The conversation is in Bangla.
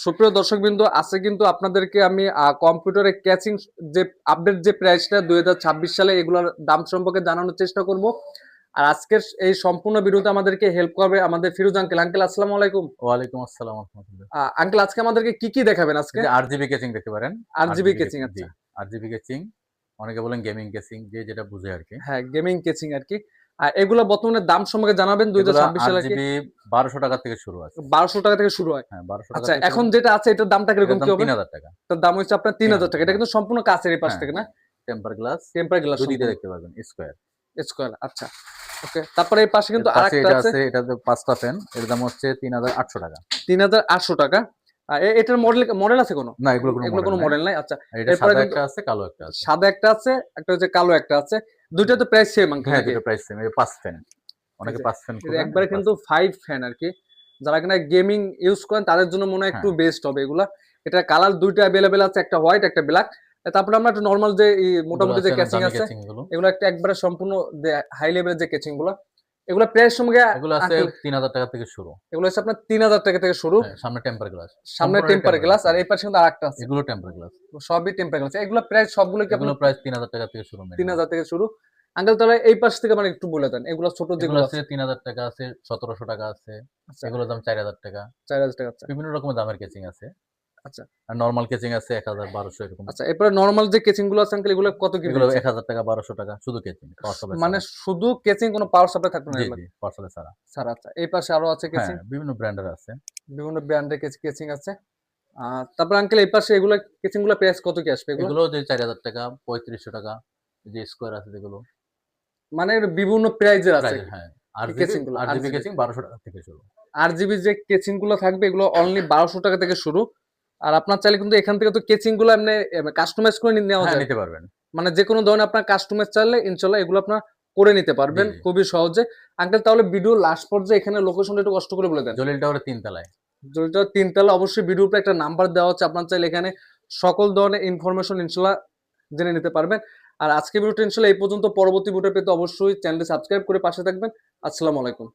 সুপ্রিয় দর্শকবৃন্দ, আজকে কিন্তু আপনাদেরকে আমি কম্পিউটারে ক্যাচিং যে আপডেট যে প্রাইসটা 2026 সালে এগুলোর দাম সম্পর্কে জানানোর চেষ্টা করব। আর আজকের এই সম্পূর্ণ ভিডিওতে আমাদেরকে হেল্প করবে আমাদের ফিরোজ আঙ্কেল। আঙ্কেল আসসালামু আলাইকুম। ওয়ালাইকুম আসসালাম রাহমাতুল্লাহ। আঙ্কেল আজকে আমাদেরকে কি কি দেখাবেন আজকে? যে আরজিবি কেচিং দেখতে পারেন। আরজিবি আরজিবি ক্যাচিং, কেচিং, জি। আচ্ছা। আরজিবি কেচিং, অনেকে বলেন গেমিং কেচিং, যে যেটা বুঝে আরকি। হ্যাঁ, গেমিং ক্যাচিং আর কি। আর এগুলো বর্তমানে দাম সম্পর্কে জানাবেন এগুলা 2026 সালে কি? আরজিবি 1200 টাকা থেকে শুরু আছে। 1200 টাকা থেকে শুরু হয়। হ্যাঁ, 1200 টাকা আচ্ছা, থেকে এখন শুরু। যেটা আছে এটার দামটা কিরকম এটার কি দাম হবে? 3000 টাকা। এটার দাম হচ্ছে আপনার 3000 টাকা। 3000, এটা হ্যাঁ। কিন্তু সম্পূর্ণ কাঁচের এই পাশ হ্যাঁ, থেকে না? টেম্পার গ্লাস, টেম্পার গ্লাস 2 দিকে সম্পূর্ণ দেখতে পারবেন, স্কয়ার। স্কয়ার, আচ্ছা। ওকে, তারপরে এই পাশে এর কিন্তু পাশে আরেকটা এটা আছে আছে, এটাতে 5টা ফ্যান, এর দাম হচ্ছে 3800 টাকা। 3800 টাকা। এটার মডেল মডেল আছে কোনো? না, এগুলো কোনো এগুলো মডেল কোনো নাই। মডেল নাই, আচ্ছা। এটা এরপরে সাদা কিন্তু একটা আছে, কালো একটা আছে। সাদা একটা আছে, একটা হচ্ছে কালো একটা আছে। দুইটা তো প্রাইস সেম আঙ্কেল হ্যাঁ, নাকি? দুটো প্রাইস সেম। এই 5 ফ্যান। এই অনেকে যে 5 ফ্যান এটা খোঁজেন, একবারে এই 5 কিন্তু 5 ফ্যান আর কি। যারা কিনা গেমিং ইউজ করেন তাদের জন্য মনে হয় একটু হ্যাঁ, বেস্ট হবে এগুলা। এটা কালার দুইটা अवेलेबल আছে, একটা হোয়াইট একটা ব্ল্যাক। তারপরে আমরা একটা নরমাল যে এগুলো মোটামুটি যে আছে অনেক ক্যাচিং দামি আছে কেচিং এগুলো। এগুলো একটা একবারে সম্পূর্ণ হাই লেভেলের যে ক্যাচিং গুলো, এগুলো প্রাইস সম্পর্কে এগুলো আছে আঙ্কেল? 3000 টাকা থেকে শুরু। এগুলো হচ্ছে আপনার 3000 টাকা থেকে শুরু। হ্যাঁ, সামনে টেম্পার গ্লাস। সামনে সম্পূর্ণটাই টেম্পার টেম্পার গ্লাস গ্লাস, আর হ্যাঁ। এই পাশে কিন্তু আরেকটা আছে। এগুলো টেম্পার গ্লাস। সবই টেম্পার গ্লাস। এগুলো প্রাইস সবগুলো কি এগুলো আপনার প্রাইস 3000 টাকা থেকে শুরু মিনিমাম। 3000 থেকে শুরু? আঙ্কেল তাহলে এই পাশ থেকে মানে একটু বলে দেন, এগুলো ছোট এগুলো যেগুলো আছে আছে। 3000 টাকা আছে, 1700 টাকা আছে। আচ্ছা, এগুলোর দাম 4000 টাকা। 4000 টাকা, আচ্ছা। বিভিন্ন রকমের দামের কেচিং আছে। আচ্ছা, আর নরমাল কেচিং আছে 1000, 1200 এরকম। আচ্ছা। এরপরে নরমাল যে কেচিং গুলো আছে আঙ্কেল, এগুলো কত কি এগুলো দিচ্ছে? 1000 টাকা, 1200 টাকা শুধু কেচিং, পাওয়ার সাপ্লাই মানে ছাড়া। শুধু কেচিং, কোনো পাওয়ার সাপ্লাই থাকবে না জি, এগুলো? জি, পাওয়ার সাপ্লাই ছাড়া। স্যার, আচ্ছা। এই পাশে আরো আছে হ্যাঁ, কেচিং, বিভিন্ন ব্র্যান্ডের আছে। বিভিন্ন ব্র্যান্ডের কেচিং আছে। তারপর আঙ্কেল এই পাশে এগুলো কেচিং গুলো প্রাইস কত কি আসবে এগুলো? এগুলো যে 4000 টাকা, 3500 টাকা, যে স্কোয়ার আছে যেগুলো। মানে বিভিন্ন প্রাইজের আছে প্রাইস, হ্যাঁ। আরজিবি, কেচিং গুলো। আরজিবি আরজিবি, কেচিং 1200 টাকা থেকে শুরু। আরজিবি যে কেচিং গুলো থাকবে এগুলো অনলি 1200 টাকা থেকে শুরু। আর আপনার চাইলে কিন্তু এখান থেকে তো কেচিং গুলো এমনি কাস্টমাইজ করে নেওয়া হ্যাঁ, যায়। নিতে পারবেন। মানে যে কোনো ধরনের আপনার কাস্টমাইজ চাইলে ইনশাল্লাহ এগুলো আপনার করে নিতে জি, পারবেন জি। খুবই সহজে। আঙ্কেল তাহলে ভিডিও লাস্ট পর্যায়ে এখানে লোকেশনটা একটু কষ্ট করে বলে দেন। জলিল টাওয়ারের 3 তলায়। যেটা ৩ তলা, অবশ্যই ভিডিওর উপরে একটা নাম্বার দেওয়া হচ্ছে, আপনার চাইলে এখানে সকল ধরনের ইনফরমেশন ইনশাল্লাহ জেনে নিতে পারবেন। আর আজকে ভিডিওটা ইনশাল্লাহ এই পর্যন্ত। পরবর্তী ভিডিও পেতে অবশ্যই চ্যানেলটি সাবস্ক্রাইব করে পাশে থাকবেন। আসসালামু আলাইকুম।